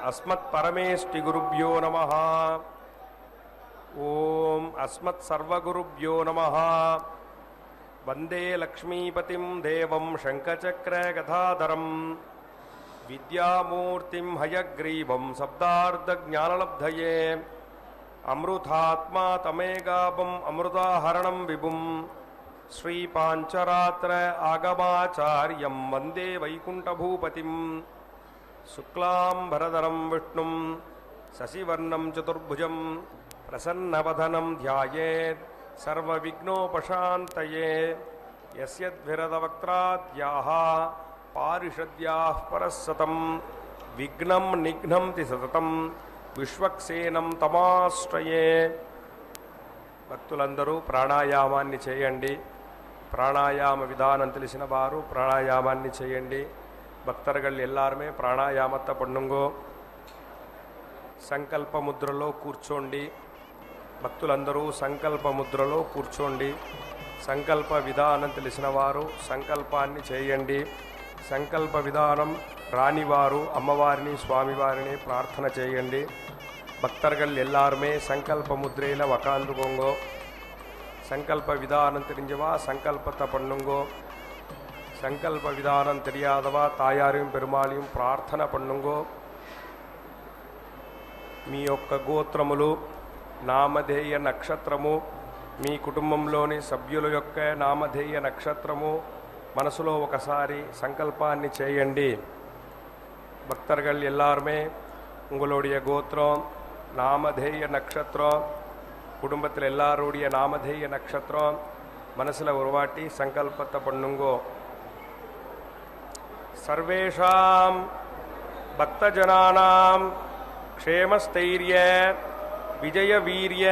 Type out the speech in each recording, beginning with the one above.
अस्मत् परमेष्टिगुरुभ्यो नमः। ओम अस्मत् सर्वगुरुभ्यो नमः। वंदे लक्ष्मीपतिं देवं शंखचक्रगदाधरं विद्यामूर्तिं हयग्रीवं शब्दार्धज्ञानलब्धये अमृतात्मा तमेगापम् अमृताहरणं विभुं श्रीपांचरात्र आगमाचार्यं वंदे वैकुंठभूपतिं शुक्लांबरधरं विष्णुं शशिवर्णं चतुर्भुजं प्रसन्नवदनं ध्यायेत् सर्वविघ्नोपशान्तये। यस्यद्विरदवक्त्राद्याः पारिषद्याः परस्सतं विघ्नं निघ्नन्ति सततं విశ్వక్సేనం తమాశ్రయే. భక్తులందరూ ప్రాణాయామాన్ని చేయండి. ప్రాణాయామ విధానం తెలిసిన వారు ప్రాణాయామాన్ని చేయండి. భక్తர்கள் எல்லாருமே ప్రాణాయామத்தை பண்ணுங்கோ. సంకల్ప ముద్రలో కూర్చోండి. భక్తులందరూ సంకల్ప ముద్రలో కూర్చోండి. సంకల్ప విధానం తెలిసిన వారు సంకల్పాన్ని చేయండి. సంకల్ప విధానం రానివారు అమ్మవారిని స్వామివారిని ప్రార్థన చేయండి. பக்தர்கள் எல்லாருமே சங்கல்ப முத்திரையில் உக்காந்துக்கோங்கோ. சங்கல்ப விதானம் தெரிஞ்சவா சங்கல்பத்தை பண்ணுங்கோ. சங்கல்ப விதானம் தெரியாதவா தாயாரையும் பெருமாளையும் ప్రార్థన பண்ணுங்கோ. మీ యొక్క గోత్రములు నామధేయ నక్షత్రము మీ కుటుంబంలోని సభ్యుల యొక్క నామధేయ నక్షత్రము మనసులో ఒకసారి సంకల్పాన్ని చేయండి. பக்தர்கள் எல்லாருமே உங்களுடைய கோத்திரம் நாமதேய நட்சத்திரம் குடும்பத்தில் எல்லாருடைய நாமதேய நட்சத்திரம் மனசில் ஒரு வாட்டி சங்கல்பத்தை பண்ணுங்கோ. சர்வேஷாம் பக்தஜனானாம் க்ஷேமஸ்தைரிய விஜய வீரிய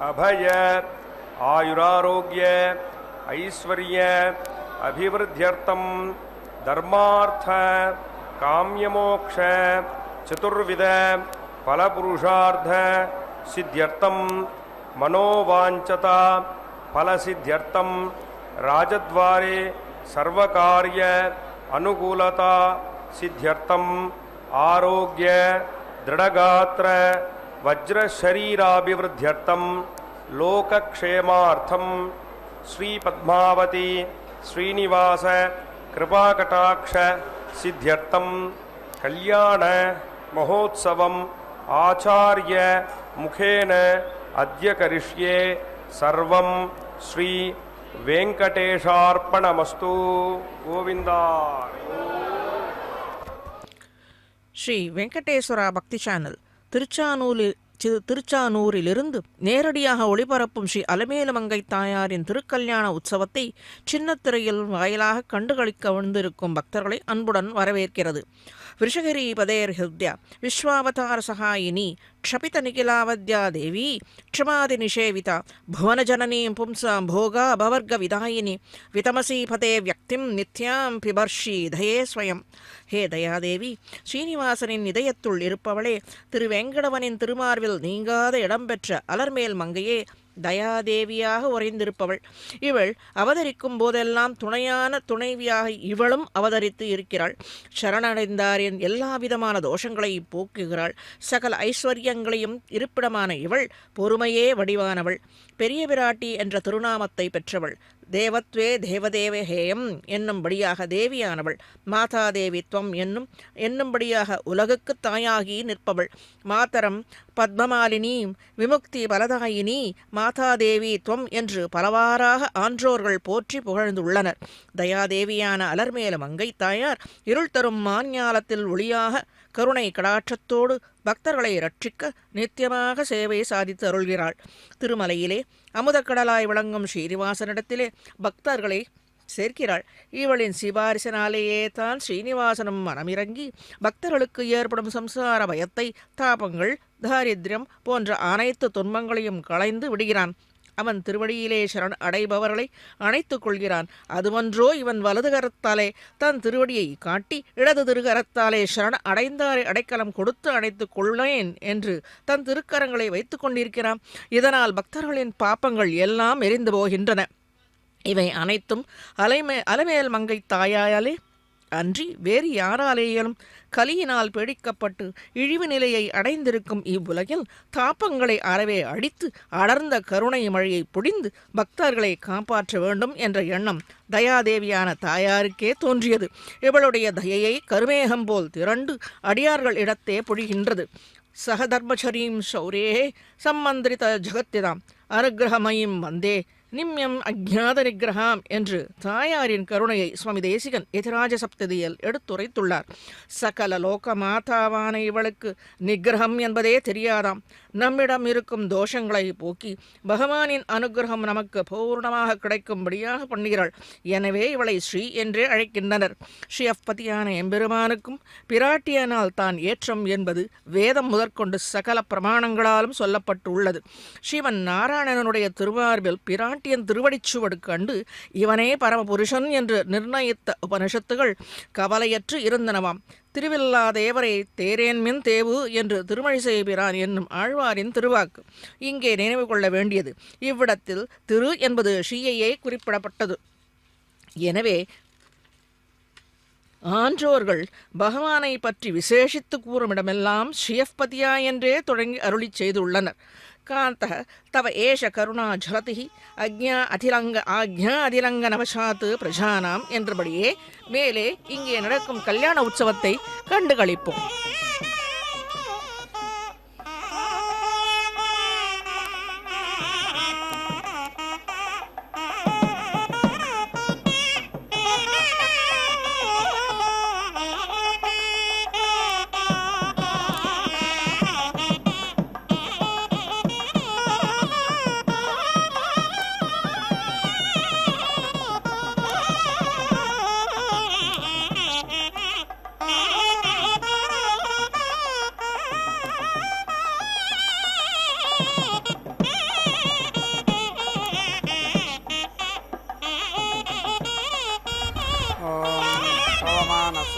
அபய ஆயுராரோக்கிய ஐஸ்வர்ய அபிவிருத்தியர்த்தம் தர்மார்த்த காமியமோக்ஷ சதுர்வித பலபுருஷார்த்த சித்தியர்த்தம் மனோவாஞ்சதா பலசித்தியர்த்தம் ராஜத்வாரே சர்வகாரிய அனுகூலதா சித்தியர்த்தம் ஆரோக்கிய திருடகாத்திர வஜ்ரஷரீராபிவிருத்தியர்த்தம் லோகக்ஷேமார்த்தம் ஸ்ரீ பத்மாவதி ஸ்ரீனிவாச கிருபாகடாட்ச சித்தியர்த்தம் கல்யாண மகோத்சவம் ஆச்சாரிய முகேன அத்ய கரிஷ்யே சர்வம் ஸ்ரீ வெங்கடேஷார்ப்பணமஸ்து. கோவிந்தா. ஸ்ரீ வெங்கடேஸ்வரா பக்தி சேனல் திருச்சானூரிலிருந்து நேரடியாக ஒளிபரப்பும் ஸ்ரீ அலமேலுமங்கை தாயாரின் திருக்கல்யாண உற்சவத்தை சின்னத்திரையில் வாயிலாக கண்டுகளிக்க வந்திருக்கும் பக்தர்களை அன்புடன் வரவேற்கிறது. விஷகிரி பதேர் ஹிருத்யா விஸ்வாவதார சகாயினி க்ஷபித நிகிலாவத்யா தேவி க்ஷமாதி நிஷேவிதா புவனஜனனீம் பும்சாம் போகா பவர்க விதாயினி விதமசி பதே வியக்திம் நித்யாம் பிபர்ஷி தயே ஸ்வயம். ஹே தயாதேவி, ஸ்ரீனிவாசனின் இதயத்துள் இருப்பவளே, திருவேங்கடவனின் திருமார்பில் நீங்காத இடம்பெற்ற அலர்மேல் மங்கையே, தயாதேவியாக உறைந்திருப்பவள். இவள் அவதரிக்கும் போதெல்லாம் துணையான துணைவியாக இவளும் அவதரித்து இருக்கிறாள். சரணடைந்தாரின் எல்லா விதமான தோஷங்களையும் போக்குகிறாள். சகல ஐஸ்வர்யங்களையும் இருப்பிடமான இவள் பொறுமையே வடிவானவள். பெரிய பிராட்டி என்ற திருநாமத்தை பெற்றவள். தேவத்வே தேவதேவஹேயம் என்னும்படியாக தேவியானவள். மாதாதேவித்வம் என்னும்படியாக உலகுக்கு தாயாகி நிற்பவள். மாதரம் பத்மமாலினி விமுக்தி பலதாயினி மாதாதேவி துவம் என்று பலவாறாக ஆன்றோர்கள் போற்றி புகழ்ந்துள்ளனர். தயாதேவியான அலர்மேல மங்கை தாயார் இருள் தரும் மாஞாலத்தில் ஒளியாக கருணை கடாட்சத்தோடு பக்தர்களை ரட்சிக்க நித்தியமாக சேவை சாதித்து அருள்கிறாள். திருமலையிலே அமுதக்கடலாய் விளங்கும் ஸ்ரீனிவாசனிடத்திலே பக்தர்களை சேர்க்கிறாள். இவளின் சிபாரிசனாலேயே தான் ஸ்ரீனிவாசனும் மனமிறங்கி பக்தர்களுக்கு ஏற்படும் சம்சார பயத்தை, தாபங்கள், தாரித்யம் போன்ற அனைத்து துன்பங்களையும் களைந்து விடுகிறான். அவன் திருவடியிலே சரண் அடைபவர்களை அணைத்துக் கொள்கிறான். அதுவன்றோ இவன் வலது கரத்தாலே தன் திருவடியை காட்டி இடது திருகரத்தாலே சரண் அடைந்தாரை அடைக்கலம் கொடுத்து அணைத்துக் கொள்ளேன் என்று தன் திருக்கரங்களை வைத்துக் கொண்டிருக்கிறான். இதனால் பக்தர்களின் பாப்பங்கள் எல்லாம் எரிந்து போகின்றன. இவை அனைத்தும் அலமேல் மங்கை தாயாலே அன்றி வேறு யாராலேயும் கலியினால் பீடிக்கப்பட்டு இழிவு நிலையை அடைந்திருக்கும் இவ்வுலகில் தாப்பங்களை அறவே அடித்து அடர்ந்த கருணை மழையை பொழிந்து பக்தர்களை காப்பாற்ற வேண்டும் என்ற எண்ணம் தயாதேவியான தாயாருக்கே தோன்றியது. இவளுடைய தயையை கருமேகம் போல் திரண்டு அடியார்கள் இடத்தே பொழிகின்றது. சகதர்மச்சரீம் சௌரே சம்மந்திரித ஜகத்திதாம் அனுகிரகமயம் வந்தே நிம்யம் அஜ்ஞாத நிகிரகாம் என்று தாயாரின் கருணையை சுவாமி தேசிகன் எதிராஜ சப்ததியில் எடுத்துரைத்துள்ளார். சகல லோக மாதாவான இவளுக்கு நிகிரகம் என்பதே தெரியாதாம். நம்மிடம் இருக்கும் தோஷங்களை போக்கி பகவானின் அனுகிரகம் நமக்கு பூர்ணமாக கிடைக்கும்படியாக பண்ணுகிறாள். எனவே இவளை ஸ்ரீ என்றே அழைக்கின்றனர். ஸ்ரீயப்பதியான எம்பெருமானுக்கும் பிராட்டியனால் தான் ஏற்றம் என்பது வேதம் முதற்கொண்டு சகல பிரமாணங்களாலும் சொல்லப்பட்டுள்ளது. ஸ்ரீமன் நாராயணனுடைய திருமார்பில் பிராட்டியன் திருவடிச்சுவடு கண்டு இவனே பரமபுருஷன் என்று நிர்ணயித்த உபனிஷத்துகள் கவலையற்று இருந்தனவாம். திருவில்லா தேவரை தேரேன்மின் தேவு என்று திருமழிசை பிரான் என்னும் ஆழ்வாரின் திருவாக்கு இங்கே நினைவு கொள்ள வேண்டியது. இவ்விடத்தில் திரு என்பது ஸ்ரீயையே குறிப்பிடப்பட்டது. எனவே ஆன்றோர்கள் பகவானை பற்றி விசேஷித்து கூறுமிடமெல்லாம் ஸ்ரீயப்பதியா என்றே தொடங்கி அருளி செய்துள்ளனர். காந்த தவ ஏஷ கருணா ஜலதி ஆக்ஞா அதிலங்க நவசாத்து பிரஜானாம் என்றபடியே மேலே இங்கே நடக்கும் கல்யாண உற்சவத்தை கண்டுகளிப்போம்.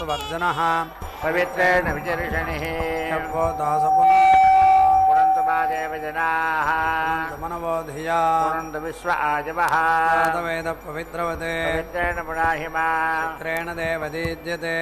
वर्जनः पवित्रेण विचर्षणिः वो दासपुरन्तु मादेव जनाः मनवो धिया पुरन्तु विश्व आजवः वेद पवित्रवते पवित्रेण पुनाहिमा पुत्रेण देवदीद्यते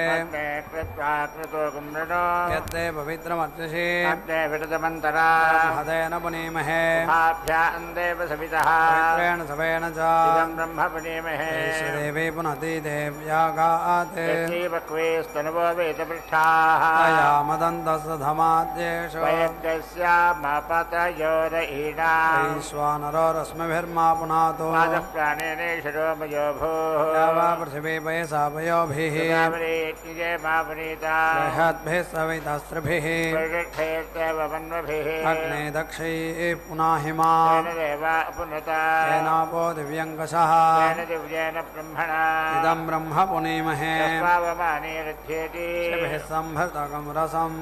कृत्वा कृतो कुम्रणो यद्दे पवित्रमर्चसि अद्य विरतमन्तरा हदेन पुनीमहे भाभ्याम् देव सवितः पवित्रेण सवेन च इदं ब्रह्म पुनीमहे देवी पुनति देव्यागाते श्रीपक्वेस्तनुवो वेदपृष्ठाः अयामदन्तसधमाद्येषु वयद्यस्यामपतयोरहीणा ईश्वानरो रश्मिभिर्मा पुनातो प्राणेनेश्वरो मयो भूः वा पृथिवी पयसा पयोभिः बृहद्भिः सवितस्त्रिभिः अग्ने दक्षैः पुनाहिमा तेनापो दिव्यङ्कषः दिव्येन ब्रह्मणा इदं ब्रह्म पुनीमहे पावमानेरध्येति संभृतकं रसम्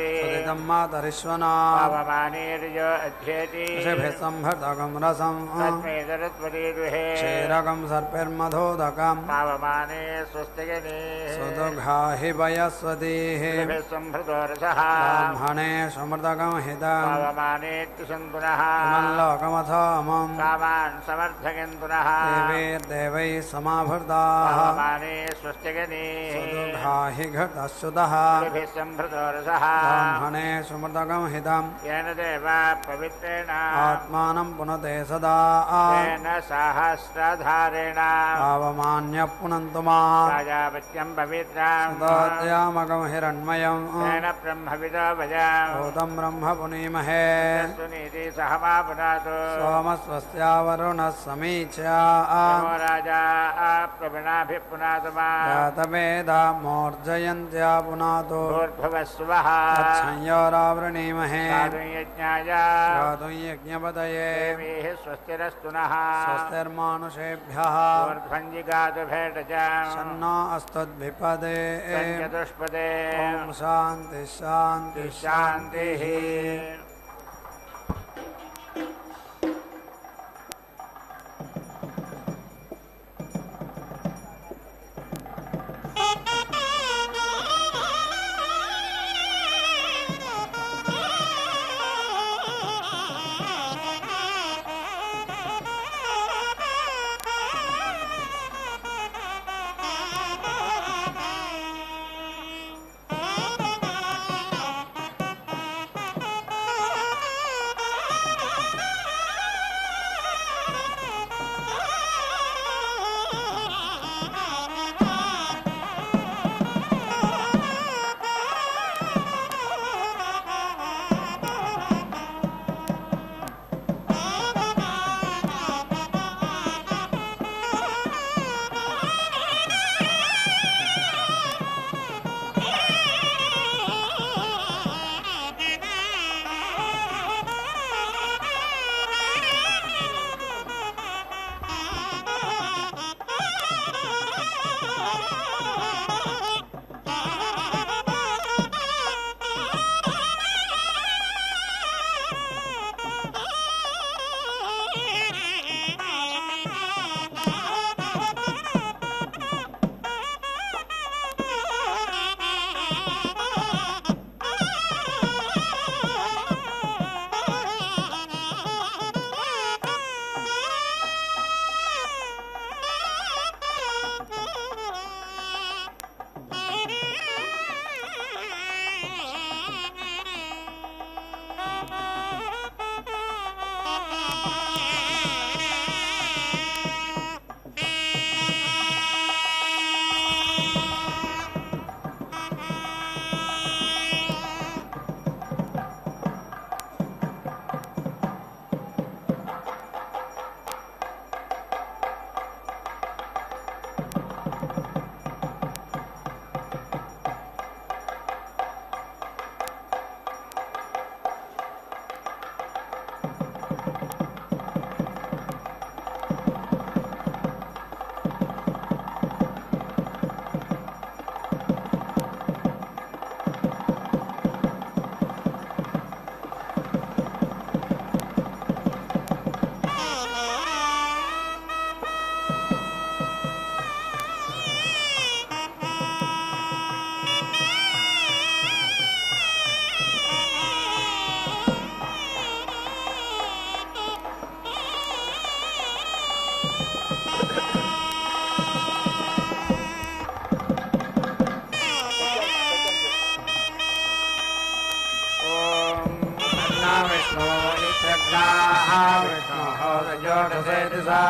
सुदितं मातरिश्वना पावमानेर्यो अध्येति ऋषिभिः संभृतकं रसम् क्षीरकं सर्पिर्मधोदकम् पावमाने स्वस्तिगने सुदुघाहि वयस्वतीः संभृतो रसः ब्राह्मणे समृतकं हितम् पावमानेत्युषन्तुनः मल्लोकमथोमम् कामान् समर्थयन् पुनः देवैर्देवैः समाभृताः पावमाने स्वस्तिगने सुदुघाहि घटश्रुतः संभृतो रसः ब्राह्मणे समृतकं हितम् येन देव पवित्रेण आत्मानं पुनते सदा येन सहस्रधारेण पावमान्यः पुनन्तु मां राजापत्यं पवित्रं तद्यामकं हिरण्मयम् येन ब्रह्मविदो भजाम् भूतं ब्रह्म पुनीमहे सुनीति सह मा पुनातु सोमस्वस्यावरुणः समीच्या नमो राजा प्रवीणाभिः पुनातु मा जातवेदा मोर्जयन्त्या पुनातो भूर्भुवस्वः तच्छंयोरावृणीमहे साधुयज्ञाय गातुं यज्ञपतये देवीः स्वस्तिरस्तु नः स्वस्तिर्मानुषेभ्यः ऊर्ध्वञ्जिगातु भेटजाम् सन्नो अस्तुद्विपदे चतुष्पदे ॐ शान्ति शान्ति शान्तिः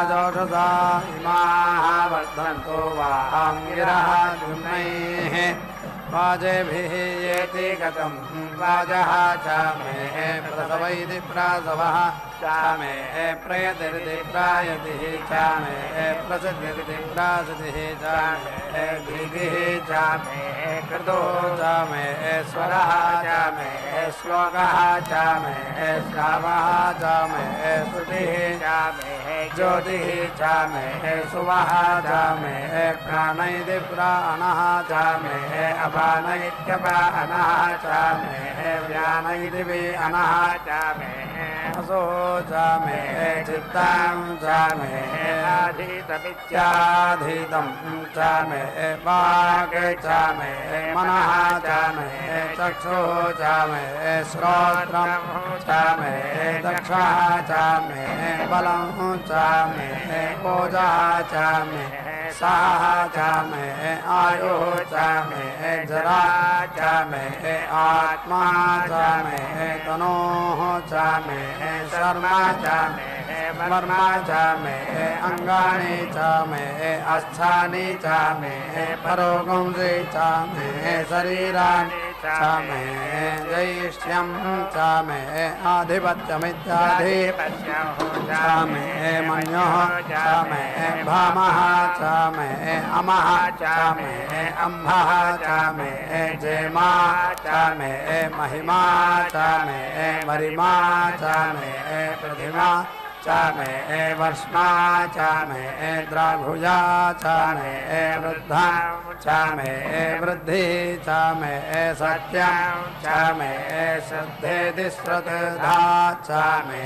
जोषसा इमाः वर्धन्तो वां गिरः दुम्नैः वाजेभिः येति गतं वाजः च मे प्रसवैति प्रासवः च मे प्रयतिरिति प्रायतिः च मे प्रसिद्धिरिति प्रासिद्धिः च मे धीतिः च मे कृतो च मे स्वरः च मे श्लोकः च मे श्रावः च मे श्रुतिः च मे ज्योतिः च मे सुवः च मे प्राणैति प्राणः च मे अपान इत्यपानः च मे व्यान इति व्यानः च मे असो च मे चित्तं च मे आधीतमित्याधीतं च मे वाक् च मे मनः च मे चक्षुः च मे श्रोत्रं च मे दक्षः च मे बलं च मे ओजः च मे साह च मे आयुः च मे जरा च मे आत्मा च मे तनोः च मे शर्मा च मे मर्म च मे अङ्गानि च मे अस्थानि च मे परोगंसि च मे शरीराणि च मे जैष्ठ्यं च मे आधिपत्यमित्याधिपत्यं च मे मन्योः च मे भामः च मे अमः च मे अम्भः च मे जेमा च मे महिमा च मे मरिमा च मे प्रतिमा च मे वर्ष्मा च मे द्राघुजा च मे वृद्धा च मे वृद्धिः च मे सत्यं च मे श्रद्धेति श्रद्धा च मे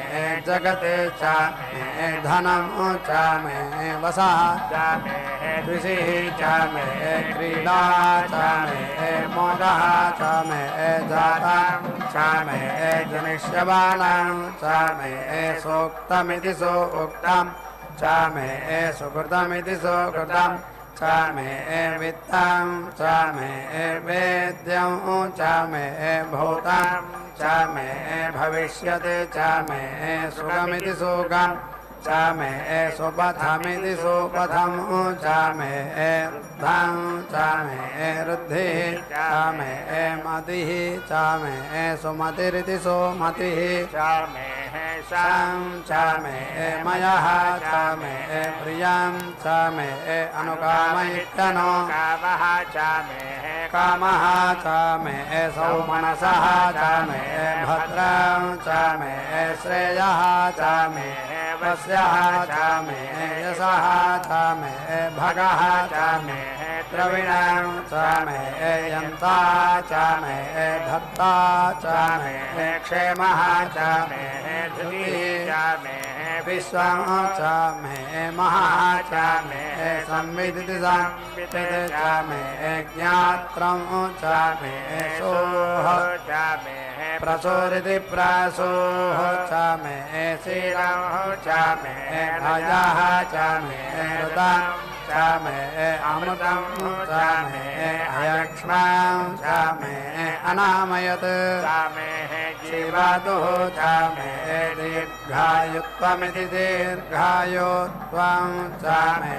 जगत् च मे धनं च मे वसः च मे ऋषिः च मे क्रीडा च मे मोदः च मे जातं च मे जनिष्यमाणं च मे सोक्तमिति सोक्तं च मे सुकृतमिति सुकृतं च मे वित्तं च मे वेद्यं च मे भूतं च मे भविष्यति च मे सुखमिति सुखं च मे सुपथमिति सुपथं च मे रुद्धं च मे रुद्धिः च मे मतिः च मे सुमतिरिति सुमतिः च मे शं च मे मयः च मे प्रियं च मे अनुकामैत्यनुकामः च मे कामः च मे सौमनसः च मे भद्रं च मे श्रेयः च मे वस्यः च मे यशः च मे भगः च मे द्रविणं च मे यन्ता च मे धत्ता च मे क्षेमः च मे धृतिः च मे विश्वं च मे महः च मे संविदिति संविदिति च मे ज्ञात्रं च मे सोः च मे प्रसोरिति प्रसोः च मे शीलं च मे भयः च मे हृदं च च मे अमृतं च मे अयक्ष्मां च मे अनामयत् च मे जीवातुः च मे दीर्घायुत्वमिति दीर्घायुत्वं च मे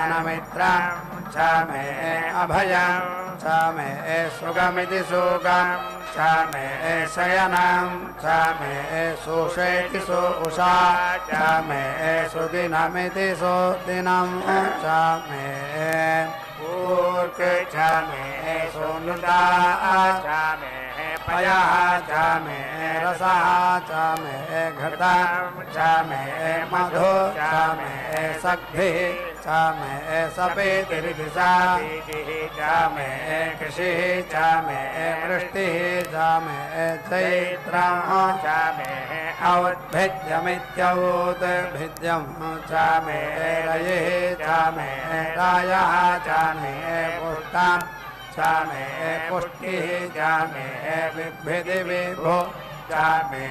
अनमित्रं च मे अभयं च मे सुगमिति सुगं च मे शयनं च मे सुषेति सुषा च मे सुदिनमिति सुदिनं च मे ऊर्क च मे सुनुता च मे पयः च मे रसः च मे घृतं च मे मधु च मे सग्भिः च मे सपेतिरिदिशा च मे कृषिः च मे वृष्टिः च मे चैत्रं च मे औद्भिद्यमित्यौद्भिद्यं च मे रयिः च मे रायः च मे पुष्टं च मे पुष्टिः च मे विभ्भिदि विभो च मे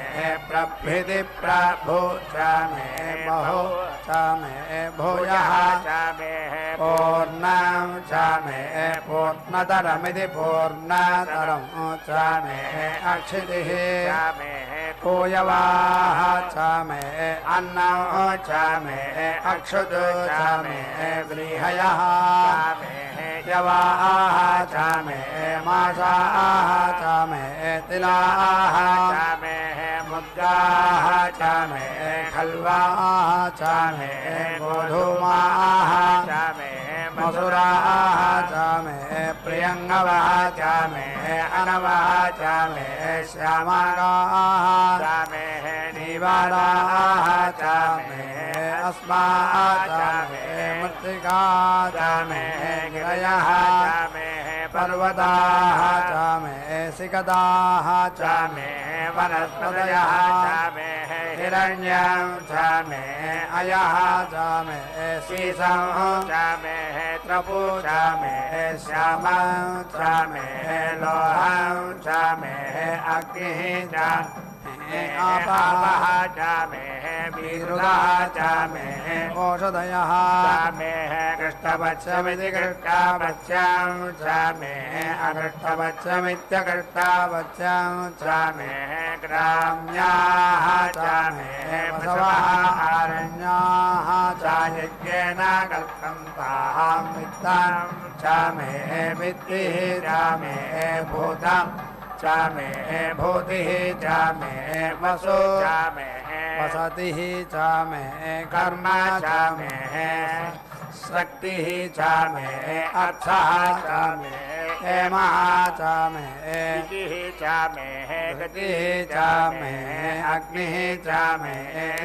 प्रभृति प्रभो च मे बहु च मे भूयः च मे पूर्णं च मे पूर्णतरमिति पूर्णतरं च मे अक्षितिः च मे पूयवाः च मे अन्नं च मे अक्षुत् च मे व्रीहयः च मे यवाः च मे मासाः च मे तिलाः च मे मुद्गाः च मे खल्वाः च मे गोधूमाः च मे मसुराः च मे प्रियङ्गवः च मे अनवः च मे श्यामागाः च मे निवाराः च मे अस्माः च मे मृत्तिका च मे गिरयः च मे पर्वताः च मे सिकताः च मे वनस्पतयः च मे हिरण्यं च मे अयः च मे सीसं च मे त्रपु च मे श्यामं च मे लोहं च मे अग्निः च आपावः च मे वीरुदः च मे ओषधयः च मे कृष्णपक्षमिति कृष्णपक्षं च मे अकृष्णपक्षमित्यकृष्णपक्षं च मे ग्राम्याः च मे वसवः अरण्याः च यज्ञेन कल्पन्ताः वित्तं च मे वित्तिः च मे भूतं च मे भूतिः च मे वसु च मे वसतिः च मे कर्म च मे शक्तिः च मे अर्थः च मे हेमः च मे गतिः च मे गतिः च मे अग्निः च मे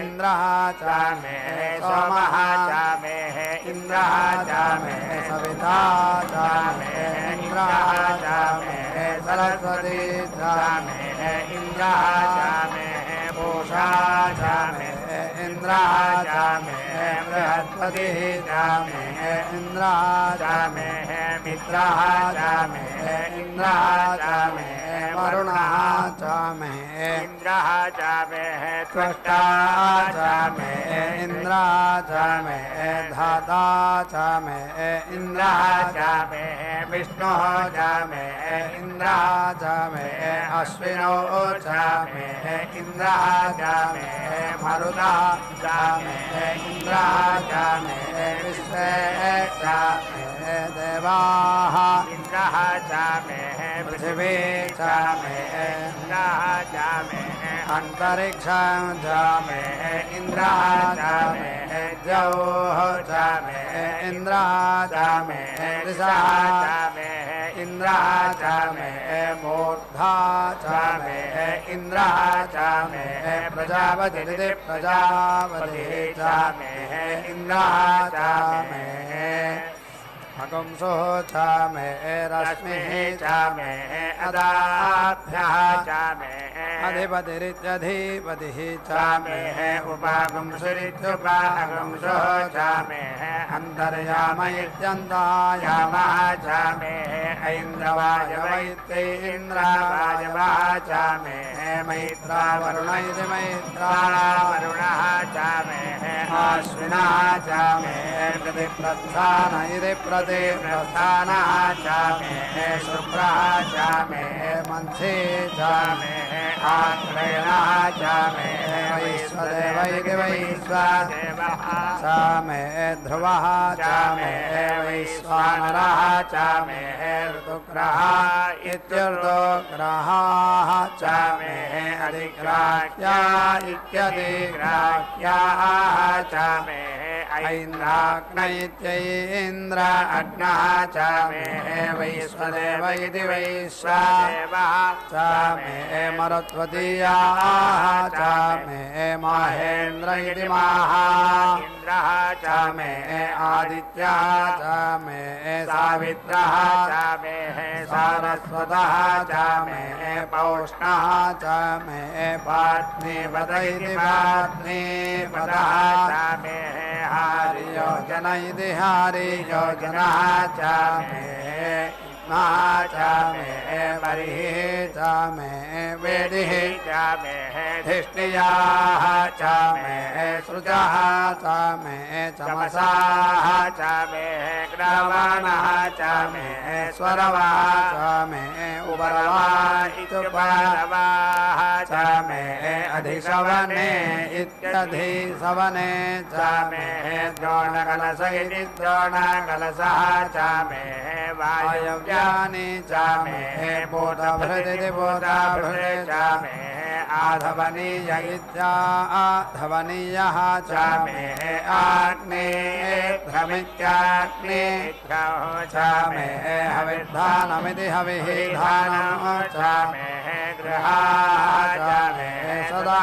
इन्द्रः च मे सोमः च मे इन्द्रः च मे सविता च मे इन्द्रः च मे सरस्वती च मे इन्द्रः च मे पूषा च मे इन्द्रः च मे बृहस्पतिः च मे इन्द्रः च मे मित्रः च मे इन्द्रः च मे वरुणः च मे इन्द्रः च मे त्वष्टा च मे इन्द्रः च मे धाता च मे इन्द्रः च मे विष्णुः च मे इन्द्रः च मे अश्विनो च मे इन्द्रः च मे मरुतः च मे इन्द्रः च मे विश्वे च मे देवाः इन्द्रः च मे पृथिवी च मे इन्द्रः च मे अन्तरिक्षं च मे इन्द्रः च मे जौः च मे इन्द्रः च मे दिशः च मे इन्द्रः च मे मूर्धा च मे इन्द्रः च मे प्रजापतिरिति प्रजापतिः च मे इन्द्रः च मे अगुंसो च मे रश्मिः च मे अदाभ्यः च मे अधिपतिरित्यधिपतिः च मे उपागुंसरित्युपागुंसो च मे अन्तर्याम इत्यन्तायामः च मे ऐन्द्रवायव इत्यैन्द्रवायवः च मे मैत्रावरुण इति मैत्रावरुणः च मे आश्विनः च मे प्रतिप्रस्थान इति प्रतिप्रस्थानः च मे शुभ्रः च मे मन्थी च मे आग्नेयः च मे वैश्वदेव इति वैश्वदेवः च मे ध्रुवः च मे वैश्वानरः च मे ऋतुग्रहः इत्यर्धोग्रहाः च मे अधिग्राह्या इत्यधिग्राह्याः च मे ऐन्द्राग्न इत्यैन्द्र अग्नः च मे वैश्वदेव इति वैश्वदेवः च मे मरुत्वतीयाः च मे माहेन्द्र इति माहेन्द्रः च मे आदित्यः च मे सावित्रः च मे सारस्वतः च मे पौष्णः च मे पात्नीपद इति पात्नीपदः च मे हरियोजन इति हरियोजनः च मे च मे बर्हिः च मे वेदिः च मे धिष्णियाः च मे सृजः च मे चमसाः च मे ग्रवाणः च मे स्वरवः च मे उपरवा इत्युपरवाः च मे अधिशवने इत्यधिशवने च मे द्रोणकलश इति द्रोणकलशः च मे वायव्यानि च मे बोधभृदिति बोधभृदि च मे आधवनीय इत्याधवनीयः च मे आग्नेयध्रमित्याग्नेयध्रः च मे हविर्धानमिति हविः धानः च मे गृहाः च मे सदा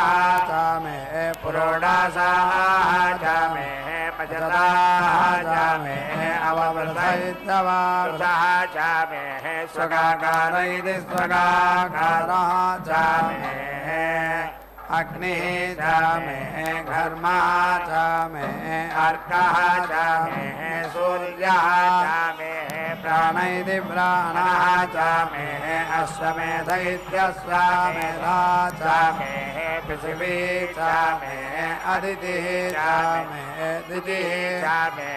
च मे पुरोडासाः च मे पचताः च मे अववृधैत्यववृधः च मे स्वगाकार इति स्वगाकारः च मे अग्निः च मे घर्मः च मे अर्कः च मे सूर्यः च मे प्राण इति प्राणः च मे अश्वमेध इत्यश्वमेधः च मे पृथिवी च मे अदितिः च मे दितिः च मे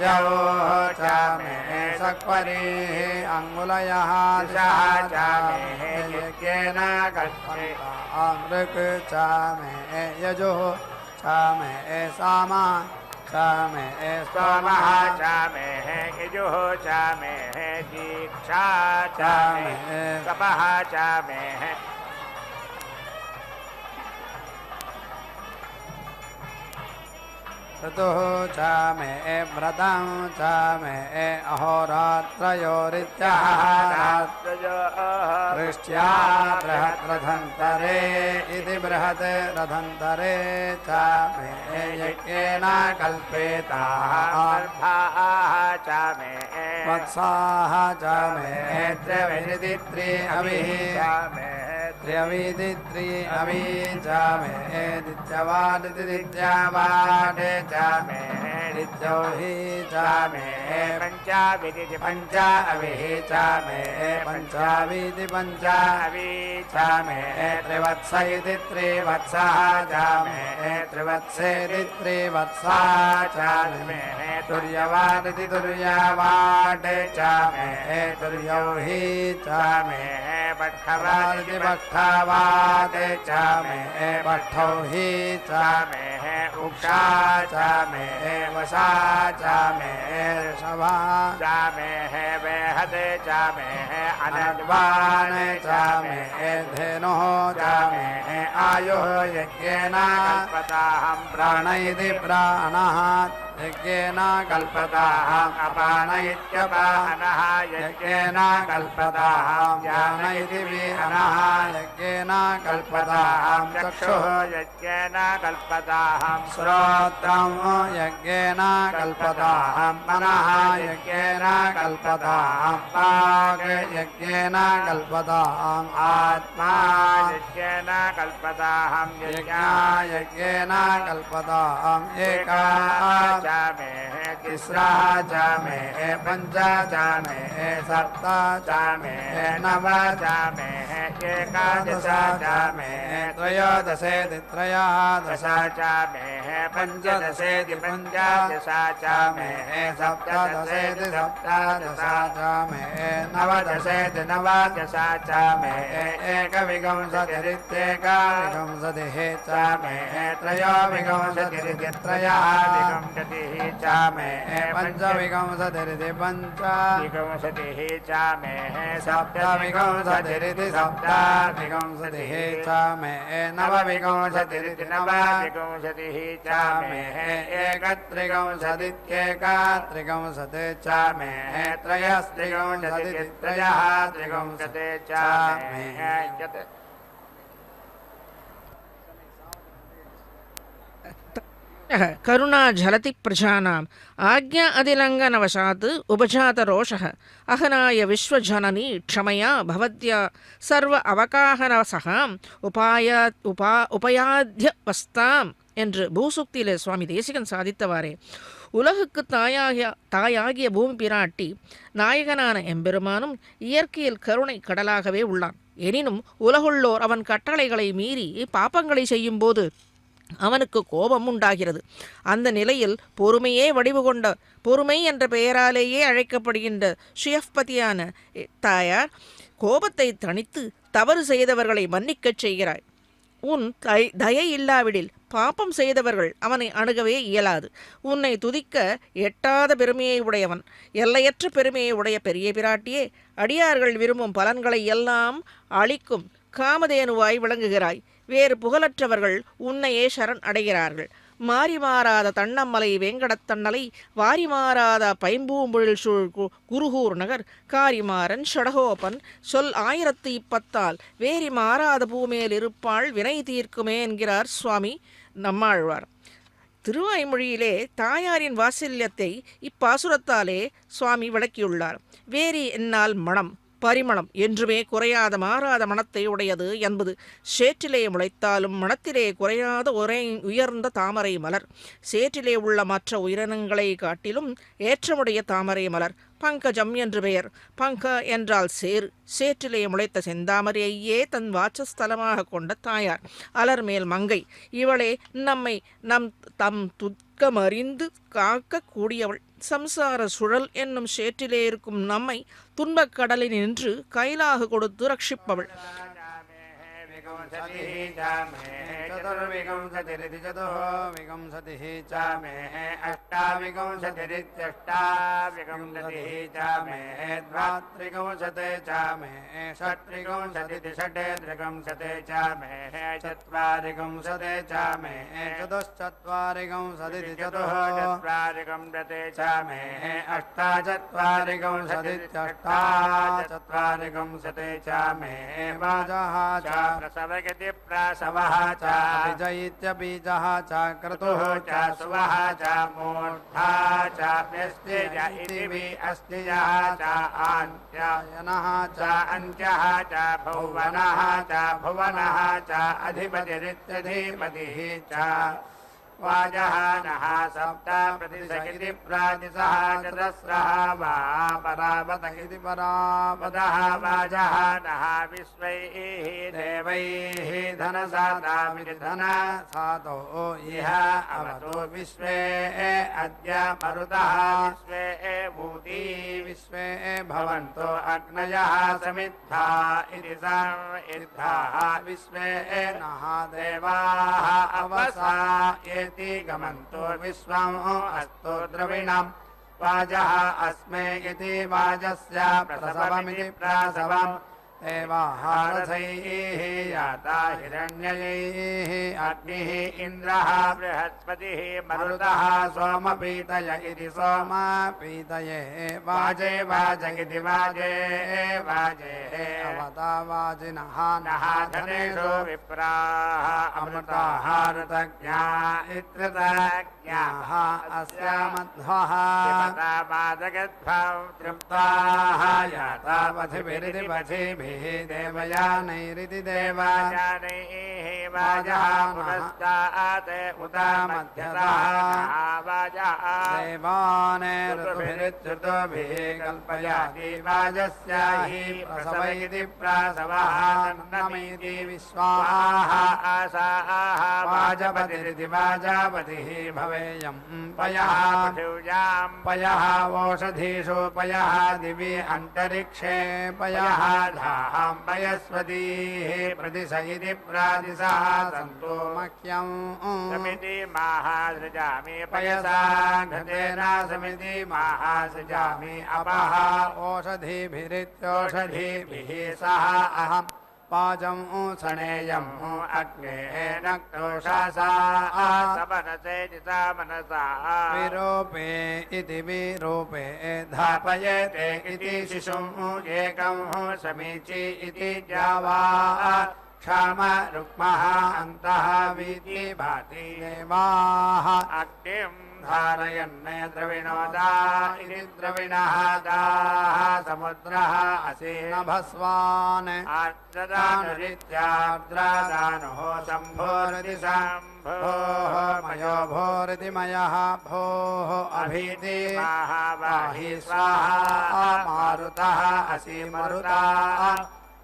जौः च मे सक्वरीः अङ्गुलयः च मे यज्ञेन कल्पयिता मृग च मे यजुः च मे सामा च मे सोमः च मे यजुः च मे दीक्षा च मे तपः च मे ऋतुः च मे व्रतं च मे अहोरात्रयोरित्यः वृष्ट्या बृहद्रथन्तरे इति बृहत् रथन्तरे च मे यज्ञेन कल्पेताः च मे वत्साः च मे त्र्यविदित्रि अविः च मे त्र्यविदित्रि अवि च मे दित्यवादिति दित्यवादे च मे दित्यौहि च मे पञ्चाविदिति पञ्च अविः च मे पञ्चाविति पञ्च अवि च मे त्रिवत्स इति त्रिवत्सः च मे त्रिवत्सेति त्रिवत्सा च मे तुर्यवादिति तुर्यवादे च मे तुर्यौहि च मे पट्ठवादिति पट्ठवादे च मे पट्ठौहि च मे उक्षा च मे वसा च मे ऋषभा च मे वेहदे च मे अनद्वान् च मे धेनुः च मे आयुः यज्ञेन कल्पताहं प्राण इति प्राणः यज्ञेन कल्पताहम् अपान इत्यपानः यज्ञेन कल्पताहं व्यान इति व्यानः यज्ञेन कल्पताहं चक्षुः यज्ञेन कल्पताहं श्रोत्रं यज्ञेन कल्पताहं मनः यज्ञेन कल्पताहं वाक् यज्ञेन कल्पताहम् आत्मा यज्ञेन कल्पताहं यज्ञेन कल्पताहम् एका च मे तिस्रा च मे पञ्च च मे सप्त च मे नव च मे एका द्वादश च मे त्रयोदशेति त्रयोदश च मे पञ्चदशेति पञ्चदश च मे सप्तदशेति सप्तदश च मे नवदशेति नवदश च मे एकविंशतिरित्येकविंशतिः च मे त्रयोविंशतिरिति त्रयोविंशतिः च मे पञ्चविंशतिरिति पञ्चविंशतिः च मे सप्तविंशतिरिति सप्तविंशतिः च मे नवविंशतिरिति नवविंशतिः च मे एकत्रिंशतित्येकत्रिंशतिः च मे त्रयस्त्रिंशतिरिति त्रयस्त्रिंशतिः च मे करुणा झलति प्रजानाम् आज्ञा अधिलङ्घनवशात् उपजातरोषः अहनाय विश्वजननी क्षमया भवद्या सर्व अवकाहनसः உபயாத்யவஸ்தாம் என்று பூசுக்தியிலே சுவாமி தேசிகன் சாதித்தவாறே உலகுக்கு தாயாகிய பூமி பிராட்டி நாயகனான எம்பெருமானும் இயற்கையில் கருணை கடலாகவே உள்ளான். எனினும் உலகுள்ளோர் அவன் கட்டளைகளை மீறி பாப்பங்களை செய்யும்போது அவனுக்கு கோபம் உண்டாகிறது. அந்த நிலையில் பொறுமையே வடிவு கொண்ட பொறுமை என்ற பெயராலேயே அழைக்கப்படுகின்ற ஸ்ரீயப்பதியான தாயார் கோபத்தை தணித்து தவறு செய்தவர்களை மன்னிக்கச் செய்கிறாய். உன் தயை இல்லாவிடில் பாப்பம் செய்தவர்கள் அவனை அணுகவே இயலாது. உன்னை துதிக்க எட்டாத பெருமையை உடையவன், எல்லையற்ற பெருமையை உடைய பெரிய பிராட்டியே, அடியார்கள் விரும்பும் பலன்களை எல்லாம் அளிக்கும் காமதேனுவாய் விளங்குகிறாய். வேறு புகழற்றவர்கள் உன்னையே சரண் அடைகிறார்கள். மாறி மாறாத தன்னம்மலை வேங்கடத்தன்னலை வாரி மாறாத பைம்பூம்பொழில் சூழ் குருகூர் நகர் காரிமாறன் ஷடகோபன் சொல் 1010 வேரி மாறாத பூமேல் இருப்பாள் வினை தீர்க்குமே என்கிறார் சுவாமி நம்மாழ்வார். திருவாய்மொழியிலே தாயாரின் வாத்சல்யத்தை இப்பாசுரத்தாலே சுவாமி விளக்கியுள்ளார். வேரி என்னால் மனம் பரிமளம் என்றுமே குறையாத மாறாத மனத்தை உடையது என்பது. சேற்றிலே முளைத்தாலும் மனத்திலே குறையாத உயர்ந்த தாமரை மலர். சேற்றிலே உள்ள மற்ற உயிரினங்களை காட்டிலும் ஏற்றமுடைய தாமரை மலர். பங்கஜம் என்று பெயர். பங்க என்றால் சேறு. சேற்றிலே முளைத்த செந்தாமரையே தன் வாசஸ்தலமாக கொண்ட தாயார் அலர்மேல் மங்கை. இவளே நம்மை தம் துக்கமறிந்து காக்க கூடியவள். சம்சார சுழல் என்னும் சேற்றிலே இருக்கும் நம்மை துன்பக் கடலில் நின்று கைலாக கொடுத்து ரட்சிப்பவள். चतुर्विंशतिरिति चतुर्विंशतिः च मे अष्टाविंशतिरित्यष्टाविंशतिः च मे द्वात्रिंशते च मे षट्त्रिंशतिरिति षट्त्रिंशते च मे चत्वारिंशते च मे चतुश्चत्वारिंशतिरिति चतुश्चत्वारिंशते च मे अष्टाचत्वारिंशतित्यष्टाचत्वारिंशते च मे वाजः च प्रसवगति प्रसवः च बीजैत्य बीजः च क्रतुः च सुवः च मूर्धा च व्यस्तिज इति वि अस्तिजः च आन्त्ययनः च अन्त्यः च भुवनः च भुवनः च अधिपतिरित्यधिपतिः च वाजः नः सप्त प्रतिशगिति प्रातिशः चतस्रः वा परावत इति परावतः वाजः नः विश्वैः देवैः धनसादामिति धनसातो इह अवतो विश्वे अद्य मरुतः विश्वे भूति विश्वे भवन्तो अग्नयः समिद्धा इति समिद्धाः विश्वे नः देवाः अवसा गमन्तो विश्वम् अस्तु द्रविणम् वाजः अस्मे इति वाजस्य प्रसवमिति प्रसवम् एवाहारथैः याता हिरण्यैः अग्निः इन्द्रः बृहस्पतिः मरुतः सोमपीतय इति सोमपीतये वाजे वाज इति वाजे वाजे अवता वाजिनः नः धनेषु विप्राः अमृताहारतज्ञा इत्यतज्ञाः अस्य मध्वः पादगद्भव तृप्ताः याता पथिभिरिति पथिभिः देवयानैरिति देवयानैः वाजः पुरस्तात् उत मध्यतः वाजः देवान् ऋतुभिरिच्युतोभिः कल्पयाति वाजस्य हि प्रसव इति प्रासवः नमीति विश्वाः आसाः वाजपतिरिति वाजापतिः भवेयम् पयः पयः ओषधीषु पयः दिवि अन्तरिक्षे पयः धाम् पयस्वतीः प्रतिश इति प्रादिशः सन्तो मह्यम् समिति महासृजामि पयसा घृतेन समिति महासृजामि अपः ओषधीभिरित्योषधीभिः सह अहम् पाजम् सनेयम् अग्ने नक्तोषसा समनसे चिता मनसा विरूपे इति विरूपे धापयेते इति शिशुम् एकम् समीची इति जावा क्षाम रुक्मः अन्तः वीति भाति देवाः अग्निम् धारयन् द्रविणोदा इति द्रविणः दाः समुद्रः असीनभस्वान् आर्द्रदानुरित्यार्द्रदानुः सम्भोरिति सम्भोः मयो भोरिति मयः भोः अभीति महाबाहि स्वाहा मारुतः असि मरुताः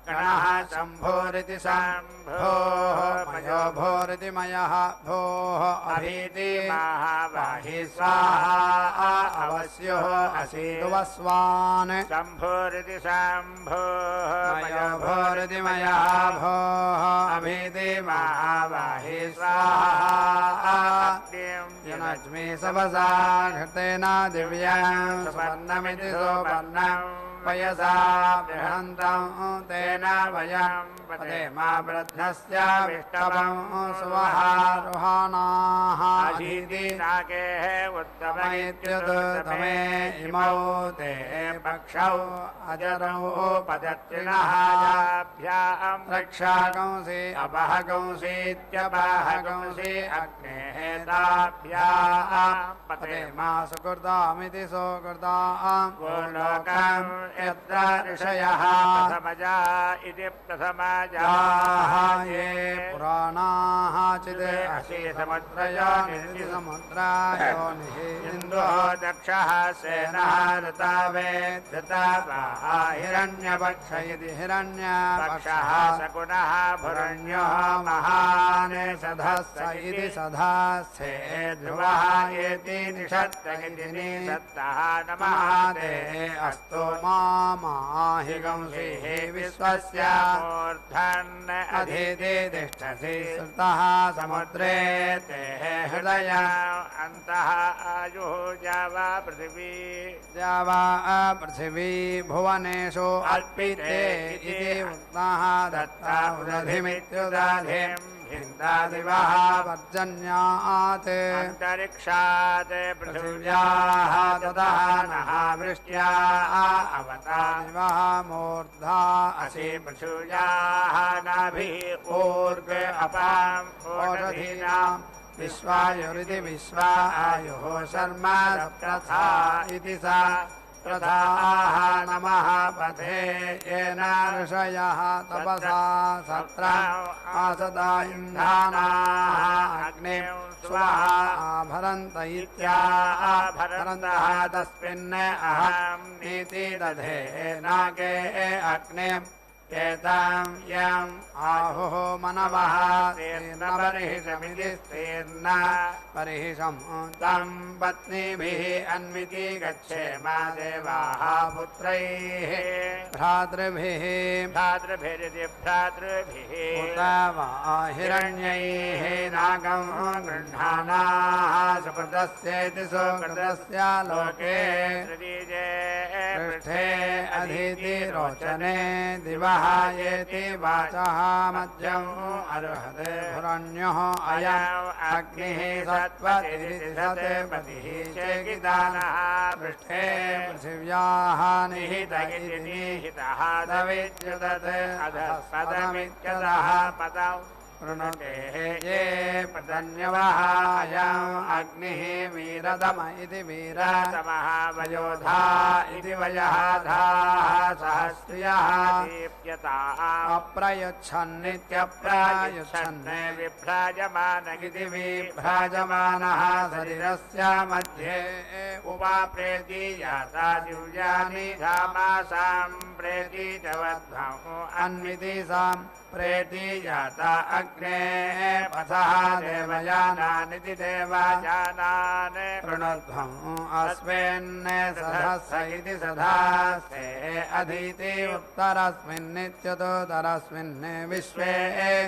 गणः सम्भोरिति सम्भोः मयो भोरिति मयः भोः अभीति महाबाहि स्वाहा अवस्योः असीदुवस्वान् सम्भोरिति सम्भोः मयो भोरिति मयः भोः अभीति महाबाहि स्वाहा यनज्मि सवसा घृतेन दिव्याम् सुवर्णमिति सुवर्णम् पयसा बृहन्तम् तेन वयम् पदेमा वृद्धस्य विष्टवम् सुवहारुहाणाः अधीति नाकेः उत्तमैत्युत्तमे इमौ ते पक्षौ अजरौ पदत्रिणः याभ्याम् रक्षाकंसि अपहकंसीत्यपहकंसि अग्नेः ताभ्याम् पदेमा सुकृतामिति सुकृताम् गोलोकम् यत्र ऋषयः प्रथमजा इति प्रथमजा ये पुराणाः चित् असि समुद्रयोनिः समुद्रायोनिः इन्द्रो दक्षः सेनः ऋतावेद्धता हिरण्यपक्ष इति हिरण्यपक्षः सकुणः भुरण्यो महान् सधस्स इति सधास्थे ध्रुवः एति निषत्त इति निषत्तः नमः ते अस्तु माहिगंसिः विश्वस्य मूर्धन् अधीति तिष्ठसि श्रुतः समुद्रे ते हृदय अन्तः आयुः जावा पृथिवी भुवनेषु अल्पिते इति उक्तः दत्ता उदधिमित्युदधिम् हिन्दादिवः पर्जन्यात् अन्तरिक्षात् पृथिव्याः ततः नः वृष्ट्या अवता दिवः मूर्धा असि पृथिव्याः नाभिः ऊर्ग अपाम् ओषधीनाम् विश्वायुरिति विश्वा आयुः शर्म प्रथा इति सा प्रथाः नमः पथे येन ऋषयः तपसा सत्र आसदा इन्धानाः अग्निं स्वः आभरन्त इत्याभरन्तः तस्मिन् अहं नीति दधे नागे अग्निम् एतां यम् आहुः मनवः तीर्णपरिहिषमिति स्तीर्ण परिहिषम् तं पत्नीभिः अन्विति गच्छेम देवाः पुत्रैः भ्रातृभिः भ्रातृभिरिति भ्रातृभिः उत वा हिरण्यैः नागं गृह्णानाः सुकृतस्येति सुकृतस्य लोके पृष्ठे अधीति रोचने दिवः येति वाचः मध्यम् अर्हते भुरण्योः अयम् अग्निः सत्पतिरिति पतिः चेकिदानः पृष्ठे पृथिव्याः निहित इति निहितः तविद्युदत् अधः पदमित्यतः पदौ वृणुते ये पदन्यवः अयम् अग्निः वीरतम इति वीरा तमः वयोधा इति वयः धाः सहस्रियः दीप्यताः अप्रयुच्छन्नित्यप्रयुच्छन् विभ्राजमान इति विभ्राजमानः शरीरस्य मध्ये उपाप्रेति याता दिव्यानि धामासां प्रेति जवद्भ्रमो अन्विति सां प्रेति याता अग्ने पथः देवयानानिति देवयानान् प्रणध्वम् अस्मिन् सधस्स इति सधास्ते अधीति उत्तरस्मिन्नित्युतोतरस्मिन् विश्वे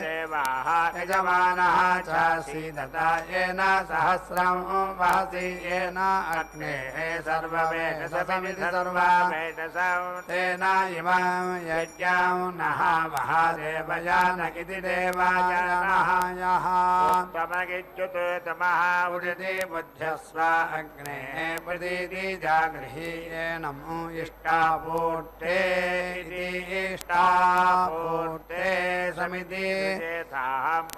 देवाः यजमानः चासीदता येन सहस्रं वहसि येन अग्नेः सर्ववेदसमिति सर्ववेदसं तेन इमं यज्ञं नः वह देवयान इति देवयानः यः उत्तमगिच्युतमः उदिति बुद्ध्यस्व अग्नेः प्रतीति जागृहीयेनम् इष्टापूर्ते इति इष्टापूर्ते समिति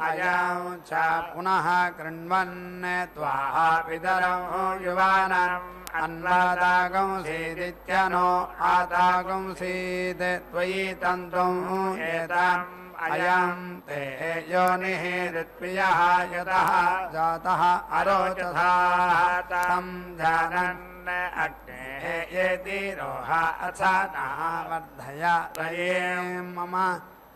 अयं च पुनः कृण्वन् त्वाः पितरं युवानम् अन्वादागंसीदित्यनो आदागंसीत् त्वयि तन्तुम् एतम् अयं ते योनिः ऋत्वियः यतः जातः अरोचथा तं जानन् अग्नेः येति रोह अथ नः वर्धय रये मम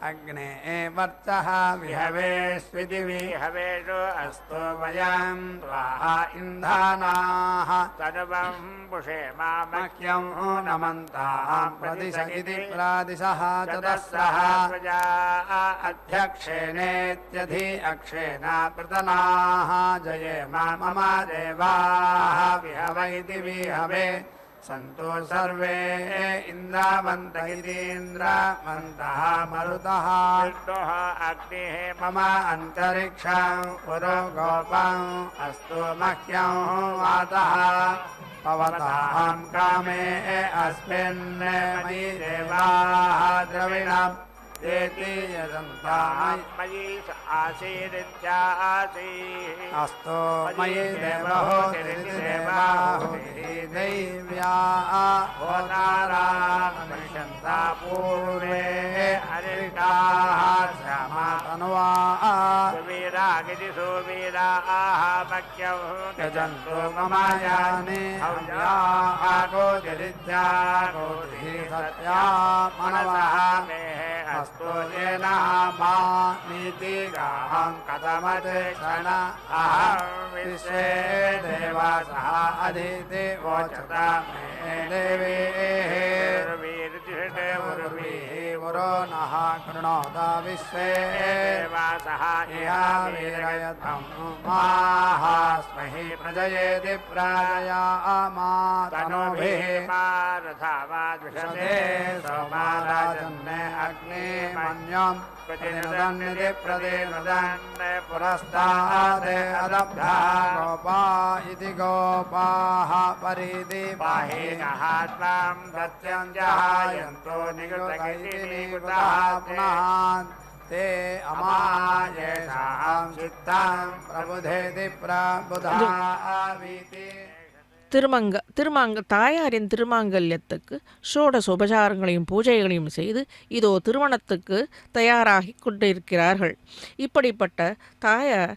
अग्ने वर्चः विहवेष्विति विहवेषु अस्तु वयं त्वाः इन्धानाः सर्वं पुषेमामह्यं मह्यं नमन्ताः प्रदिश इति प्रादिशः चतस्रः प्रजा अध्यक्षेणेत्यधि अक्षेण प्रतनाः जये मम देवाः विहव इति विहवे सन्तु सर्वे इन्द्रावन्त इतीन्द्रावन्तः मरुतः विष्णुः अग्निः मम अन्तरिक्षं पुरो गोपम् अस्तु मह्यं वातः पवतां कामे अस्मिन् मयि देवाः द्रविणम् एति यजन्तामयि मयि आसीरित्यासीः अस्तु मयि देवहोतिर्देवाहुतिः दैव्या होतारामनिषन्ता पूर्वे अरिष्टाः श्यामातनुवा सुवीरागिति सुवीराः मह्यं यजन्तु मम यानि हव्यागोतिरित्यागोतिः सत्या मनवः अस्तु येन मा नीतिगाहं कथमतिक्षण अहं विश्वे देवासः अधीति वोचता मे देवीः पुरो नः कृणोत विश्वे देवासः इह वीरयतं माहास्महि प्रजयेति प्राजयामा तनोभिः मारथावाद्विषते सोमाराजन्ने अग्ने मन्यं प्रतिनदन्निति प्रतिनदन् पुरस्तादे अदब्धा गोपा इति गोपाः परिधि बाहिनः त्वां सत्यं जहायन्तो निगृत इति निगृतः पुनः ते अमायेषां चित्तं प्रबुधेति प्रबुधावीति தாயாரின் திருமாங்கல்யத்துக்கு ஷோடச உபசாரங்களையும் பூஜைகளையும் செய்து இதோ திருமணத்துக்கு தயாராகி கொண்டிருக்கிறார்கள். இப்படிப்பட்ட தாயார்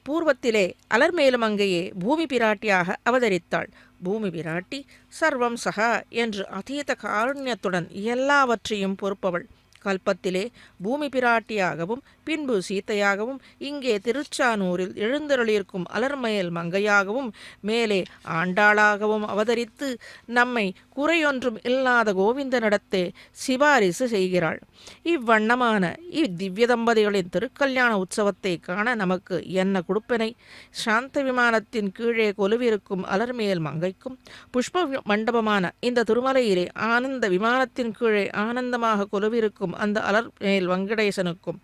பூர்வத்திலே அலர்மேலுமங்கையே பூமி பிராட்டியாக அவதரித்தாள். பூமி பிராட்டி சர்வம் சகா என்று அதீத காருண்யத்துடன் எல்லாவற்றையும் பொறுப்பவள். கல்பத்திலே பூமி பிராட்டியாகவும் பின்பு சீத்தையாகவும் இங்கே திருச்சானூரில் எழுந்தருளியிருக்கும் அலர்மேல் மங்கையாகவும் மேலே ஆண்டாளாகவும் அவதரித்து நம்மை குறையொன்றும் இல்லாத கோவிந்தனிடத்தே சிபாரிசு செய்கிறாள். இவ்வண்ணமான இவ்திவ்ய தம்பதிகளின் திருக்கல்யாண உற்சவத்தை காண நமக்கு என்ன கொடுப்பினை? சாந்த விமானத்தின் கீழே கொலுவிருக்கும் அலர்மேல் மங்கைக்கும் புஷ்ப மண்டபமான இந்த திருமலையிலே ஆனந்த விமானத்தின் கீழே ஆனந்தமாக கொலுவிருக்கும் அந்த அலர்மேல் வெங்கடேசனுக்கும்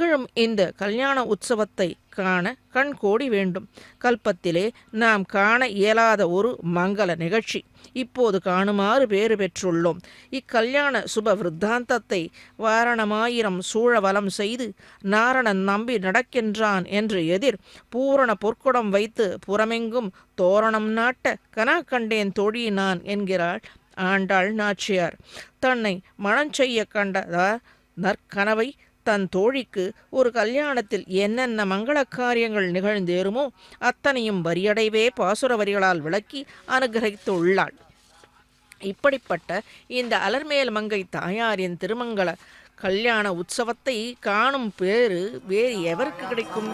நிகழும் இந்த கல்யாண உற்சவத்தை காண கண் கோடி வேண்டும். கல்பத்திலே நாம் காண இயலாத ஒரு மங்கள நிகழ்ச்சி இப்போது காணுமாறு பேறு பெற்றுள்ளோம். இக்கல்யாண சுப விருத்தாந்தத்தை வாரணமாயிரம் சூழ வலம் செய்து நாரணன் நம்பி நடக்கின்றான் என்று எதிர் பூரண பொற்குடம் வைத்து புறமெங்கும் தோரணம் நாட்ட கனா கண்டேன் தோழி நான் என்கிறாள் ஆண்டாள் நாச்சியார். தன்னை மணஞ்செய்ய கண்டதா நற்கனவை தன் தோழிக்கு ஒரு கல்யாணத்தில் என்னென்ன மங்கள காரியங்கள் நிகழ்ந்தேறுமோ அத்தனையும் வரியடைவே பாசுர வரிகளால் விளக்கி அனுகிரகித்துள்ளாள். இப்படிப்பட்ட இந்த அலர்மேல் மங்கை தாயாரின் திருமங்கள கல்யாண உற்சவத்தை காணும் பேறு வேறு எவருக்கு கிடைக்கும்?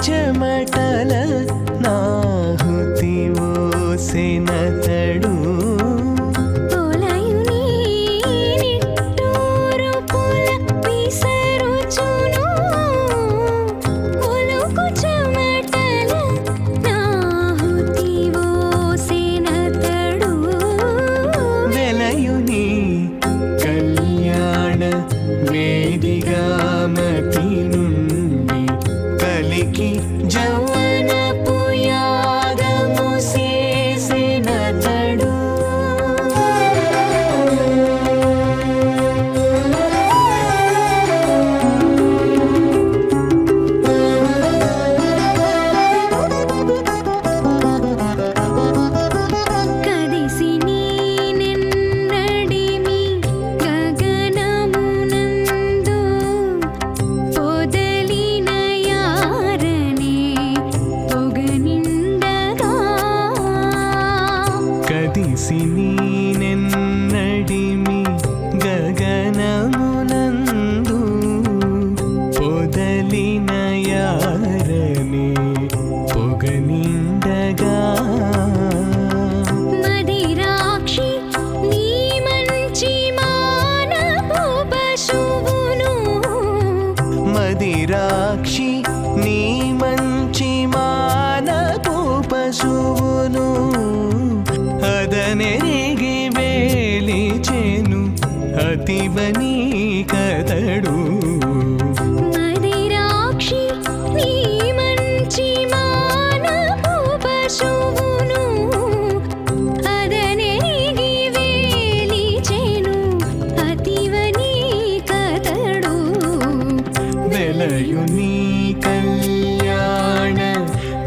చెమటల నాహుతి ఓసే జౌవనపు యాగము చేసినతడు కదిసి నీనెన్నడిమి గగనమునందు పొదలిన యారనే పొగనిండగా కదిసి నీనెన్నడిమి గగనమునందు పొదలిన యారని పొగనిండగా మదిరాక్షి నీ మంచి మానపు పశువును మదిరాక్షి నీ మంచి మానపు పశువును అదనెరిగి వేలిచెను అతివని కదడు మదిరాక్షి నీ మంచి మానపు పశువును అదనెరిగి వేలిచెను అతివని కదడు వెలయు నీ కళ్యాణ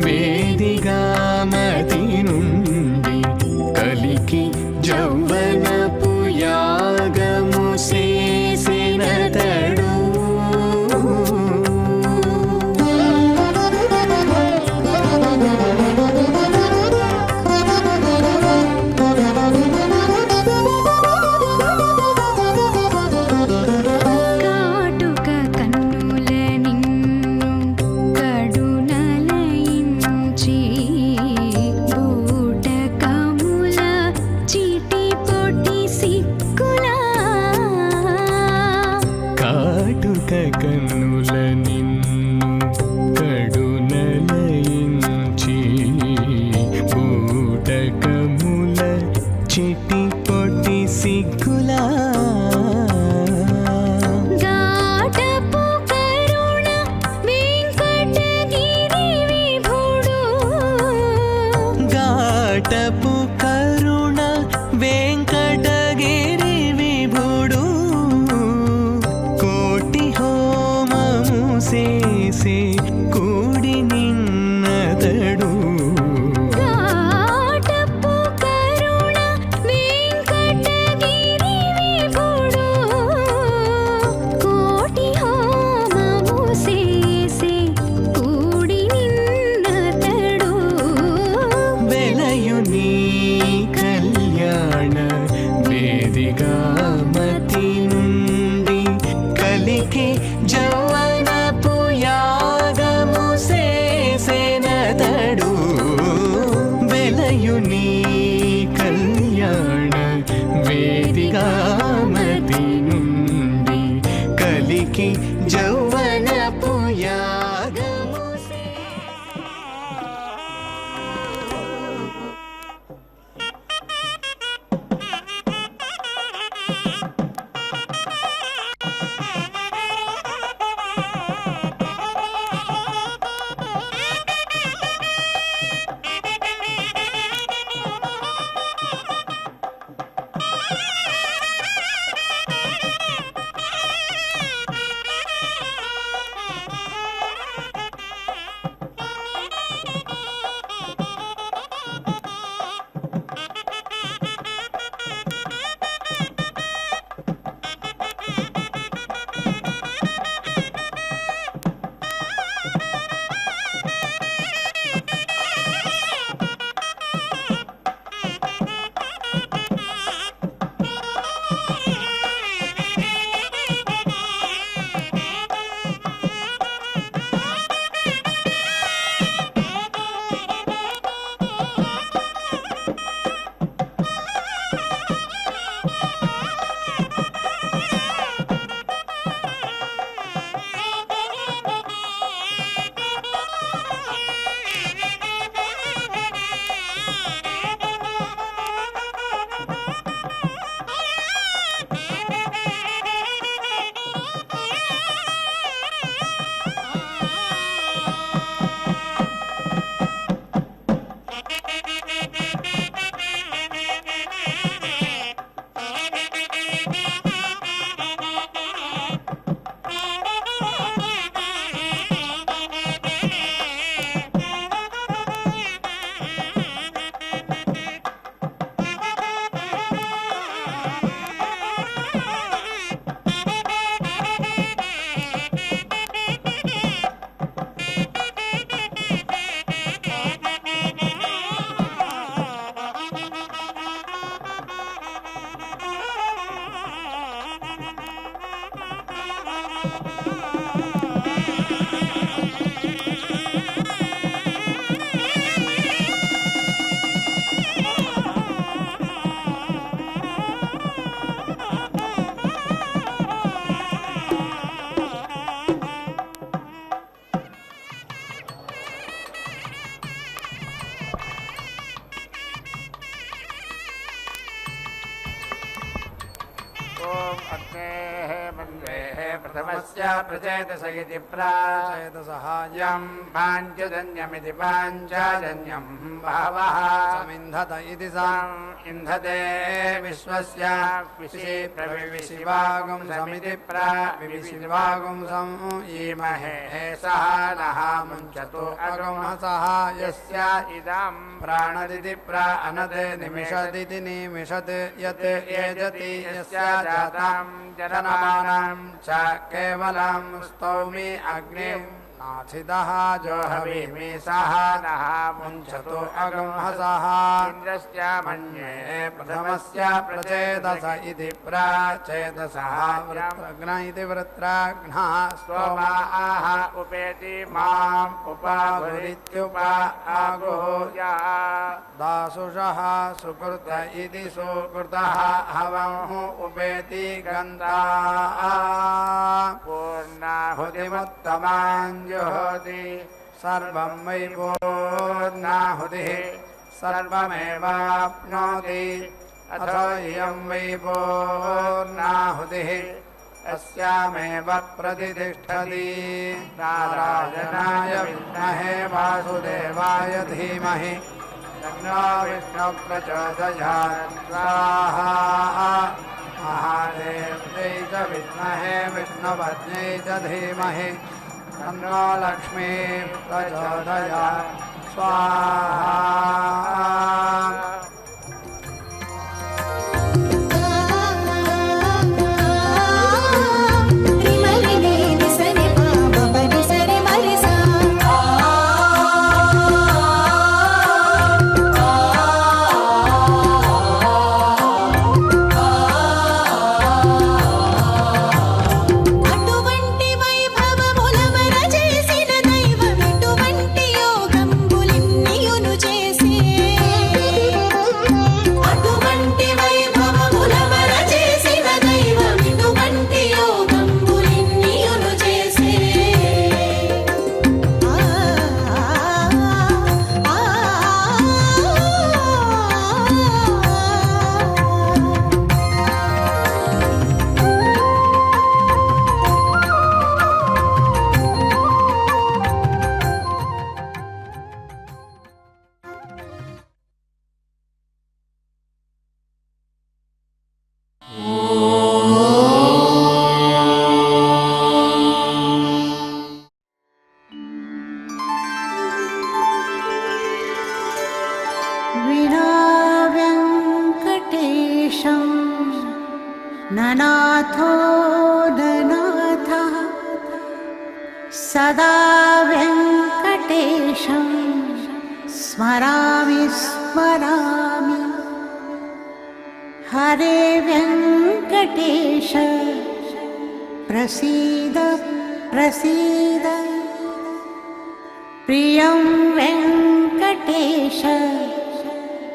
వేదిగా మతి నుండి కలికి జౌవనపు యాగము చేసినతడు కాటుక కన్నుల నిన్ను కడునలయించి బూటకముల చిటి పొటి సిక్కులా కాటుక కన్నుల నిన్ను కడునలయించి బూటకముల చిటి పొట్టి సిగ్గులా గాటపు కరుణ వెంకటగిరి విభుడు ఘాటపు కరుణ వెంకటగిరి విభుడు కోటి హోమము చేసే కూడి నిన్నతడు గాటపు కరుణ వెంకటగిరి విభుడు కోటి హోమము చేసే కూడి నిన్నతడు వెలయు నీ కళ్యాణ వేదిగా మతి నుండి కలికి జౌవనపు యాగము చేసినతడు వెలయు నీ కళ్యాణ వేదిగా మతి నుండి కలికి జౌవనపు యాగము ॐ अग्नेः मन्वेः प्रथमस्य प्रचेतस इति प्राचेतसहायं पाञ्चजन्यमिति पाञ्चजन्यं बहवः समिन्धत इति सम् इन्धते विश्वस्य प्रविशिवागुं समिति प्रविशिवागुं सम् ईमहे सह नः मुञ्चतु अगमसः यस्य इदं प्राणदिति अनते निमिषदिति निमिषत् यत् यजति यस्य जातं जनमानं च केवलं स्तौमि अग्निं नाथितः जोहवीमि सह नः मुञ्चतु अगमहसः इन्द्रस्य मन्ये प्रथमस्य प्रचेतस इति प्राचेतसः वृत्रघ्न इति वृत्रघ्नः सोमाः उपेति माम् उपाभुरित्युप आगुः दासुषः सुकृत इति सुकृतः हवः उपेति गन्धा पूर्णाहुतिमुत्तमाञ्जुहोति सर्वं वै पूर्णाहुतिः सर्वमेवाप्नोति अथो इयं वै पूर्णाहुतिः अस्यामेव प्रतिष्ठति नारायणाय विद्महे वासुदेवाय धीमहि तन्नो विष्णुः प्रचोदयात् स्वाहा महादेव्यै च विद्महे विष्णुपत्न्यै च धीमहि तन्नो लक्ष्मीः प्रचोदयात् स्वाहा ननाथो ननाथः सदा वेङ्कटेशं स्मरामि स्मरामि हरे वेङ्कटेश प्रसीद प्रसीद प्रियं वेङ्कटेश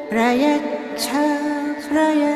प्रयच्छ प्रयच्छ